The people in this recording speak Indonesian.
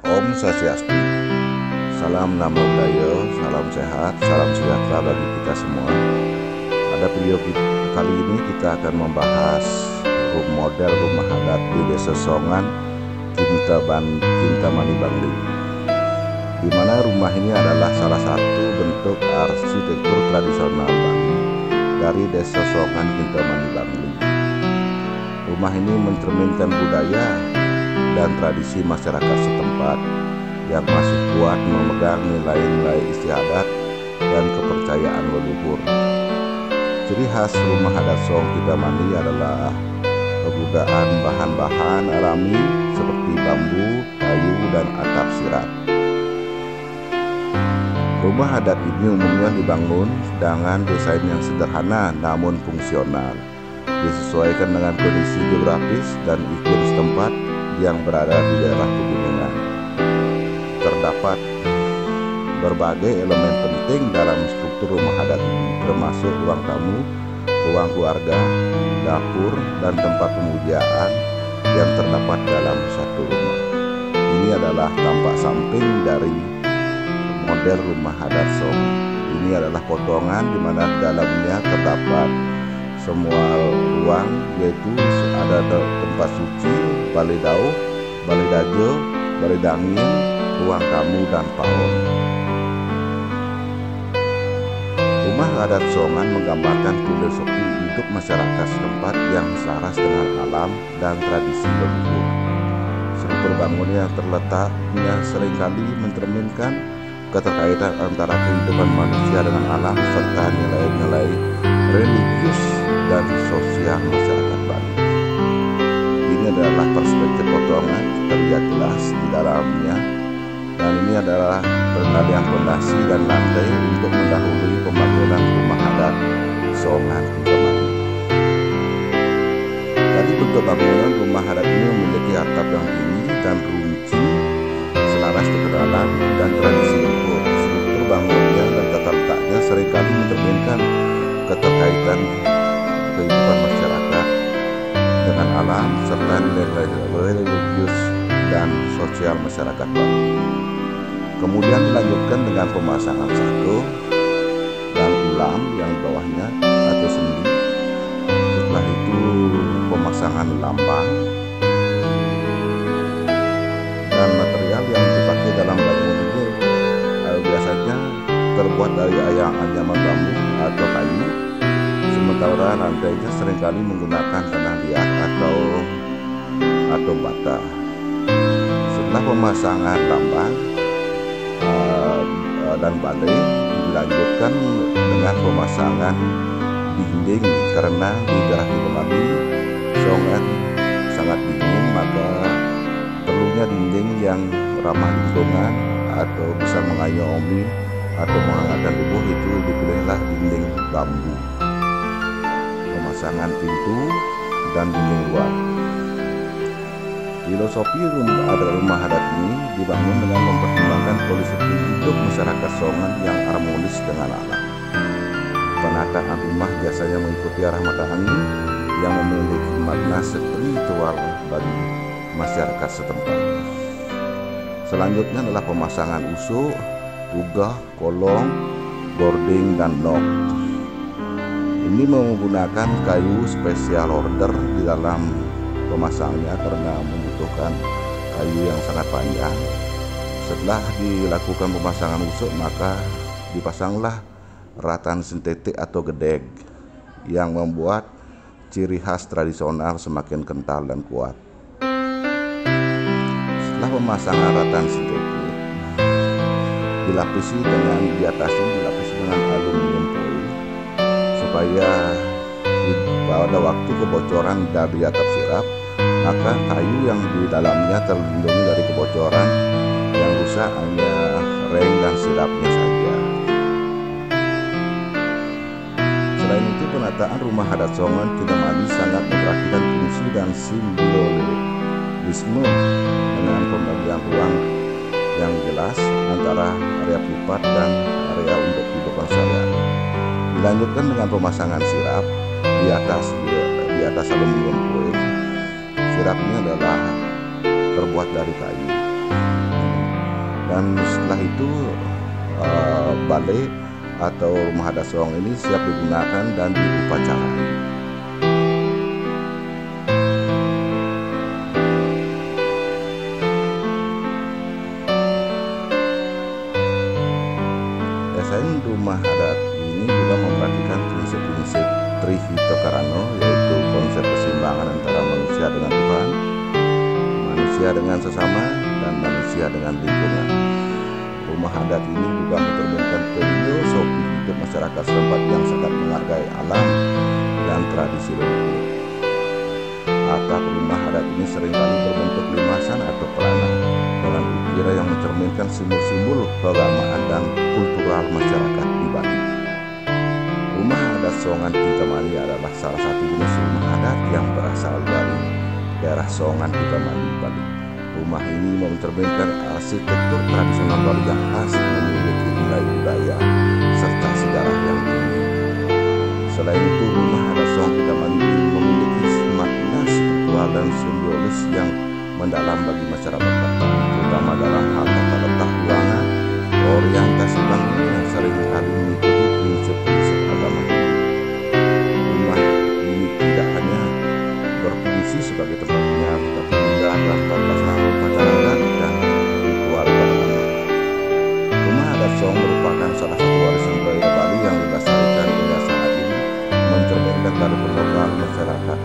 Om Swastiastu, salam Namo Buddhaya, salam sehat, salam sejahtera bagi kita semua. Pada video kali ini kita akan membahas model rumah adat di Desa Songan, Kintamani Bangli, di mana rumah ini adalah salah satu bentuk arsitektur tradisional Bali dari Desa Songan, Kintamani Bangli. Rumah ini mencerminkan budaya dan tradisi masyarakat setempat yang masih kuat memegang nilai-nilai istiadat dan kepercayaan leluhur. Ciri khas rumah adat Song Kintamani adalah penggunaan bahan-bahan alami seperti bambu, kayu, dan atap sirap. Rumah adat ini umumnya dibangun dengan desain yang sederhana namun fungsional, disesuaikan dengan kondisi geografis dan iklim setempat yang berada di daerah pegunungan. Terdapat berbagai elemen penting dalam struktur rumah adat ini, termasuk ruang tamu, ruang keluarga, dapur, dan tempat pemujaan yang terdapat dalam satu rumah. Ini adalah tampak samping dari model rumah adat Song. Ini adalah potongan di mana dalamnya terdapat semua ruang, yaitu ada tempat suci, balai dauh, balai dajo, balai dangin, ruang tamu, dan paon. Rumah adat Songan menggambarkan filosofi hidup masyarakat setempat yang selaras dengan alam dan tradisi leluhur. Struktur bangunan yang terletaknya seringkali mencerminkan keterkaitan antara kehidupan manusia dengan alam serta nilai-nilai religius dan sosial masyarakat Bali. Ini adalah perspektif potongan terlihat jelas di dalamnya, dan ini adalah penalian fondasi dan lantai untuk mendahului pembangunan rumah adat Songan Kintamani. Dari bentuk bangunan rumah adat ini memiliki atap yang tinggi dan runcing selaras ketenaran dan tradisi leluhur. Struktur bangunannya dan tata letaknya seringkali mencerminkan keterkaitan kehidupan masyarakat dengan alam serta nilai religius dan sosial masyarakat Bali. Kemudian dilanjutkan dengan pemasangan sako dan ulam yang bawahnya atau sendi. Setelah itu pemasangan lambang, dan material yang dipakai dalam bangunan ini biasanya terbuat dari anyaman bambu atau kayu, sementara lantainya seringkali menggunakan tanah liat atau bata. Setelah pemasangan lambang dan balai, dilanjutkan dengan pemasangan dinding, karena di daerah Kintamani Songan sangat dingin, maka perlunya dinding yang ramah lingkungan atau bisa mengayomi atau menghangatkan tubuh. Itu dipilihlah dinding bambu. Pemasangan pintu dan dinding luar. Filosofi rumah adat ini dibangun dengan mempertimbangkan filosofi hidup masyarakat Songan yang harmonis dengan alam. Penataan rumah biasanya mengikuti arah mata angin yang memiliki makna spiritual bagi masyarakat setempat. Selanjutnya adalah pemasangan usuk, tugah, kolong, boarding, dan nok. Ini menggunakan kayu special order di dalam pemasangnya karena membutuhkan kayu yang sangat panjang. Setelah dilakukan pemasangan usuk, maka dipasanglah ratan sintetik atau gedeg yang membuat ciri khas tradisional semakin kental dan kuat. Setelah pemasangan ratan sintetik, dilapisi dengan aluminium foil supaya pada waktu kebocoran dari atap sirap, maka kayu yang di dalamnya terlindungi dari kebocoran. Yang rusak hanya reng dan sirapnya saja. Selain itu, penataan rumah adat Songan Kintamani sangat memperhatikan fungsi dan simbolisme dengan pembagian ruang yang jelas antara area privat dan area untuk kehidupan sehari-hari. Dilanjutkan dengan pemasangan sirap di atas aluminium foil. Sirapnya adalah terbuat dari kayu. dan setelah itu balai atau rumah adat Song ini siap digunakan dan diupacarai. Selain rumah adat ini juga memperhatikan prinsip-prinsip Trihito Karano, yaitu konsep keseimbangan antara manusia dengan Tuhan, manusia dengan sesama, dan manusia dengan lingkungan. Rumah adat ini juga mencerminkan filosofi hidup masyarakat setempat yang sangat menghargai alam dan tradisi leluhur. Atap rumah adat ini seringkali berbentuk limasan atau pelana dengan ukiran yang mencerminkan simbol-simbol keagamaan dan kultural masyarakat di Bali. Rumah adat Songan Kintamani adalah salah satu jenis rumah adat yang berasal dari daerah Songan Kintamani, Bali. Rumah ini mencerminkan arsitektur tradisional Bali yang khas, memiliki nilai budaya serta sejarah yang tinggi. Selain itu, rumah adat Songan Kintamani ini memiliki makna spiritual dan simbolis yang mendalam bagi masyarakat Bali, terutama dalam hal tata letak ruangan, orientasi bangunan yang seringkali mengikuti prinsip-prinsip agama Hindu. Rumah ini tidak hanya berfungsi sebagai tempat tinggal, tetapi juga dalam pelaksanaan upacara adat dan ritual keagamaan. Rumah adat Song merupakan salah satu warisan budaya Bali yang dilestarikan hingga saat ini, mencerminkan kearifan lokal masyarakat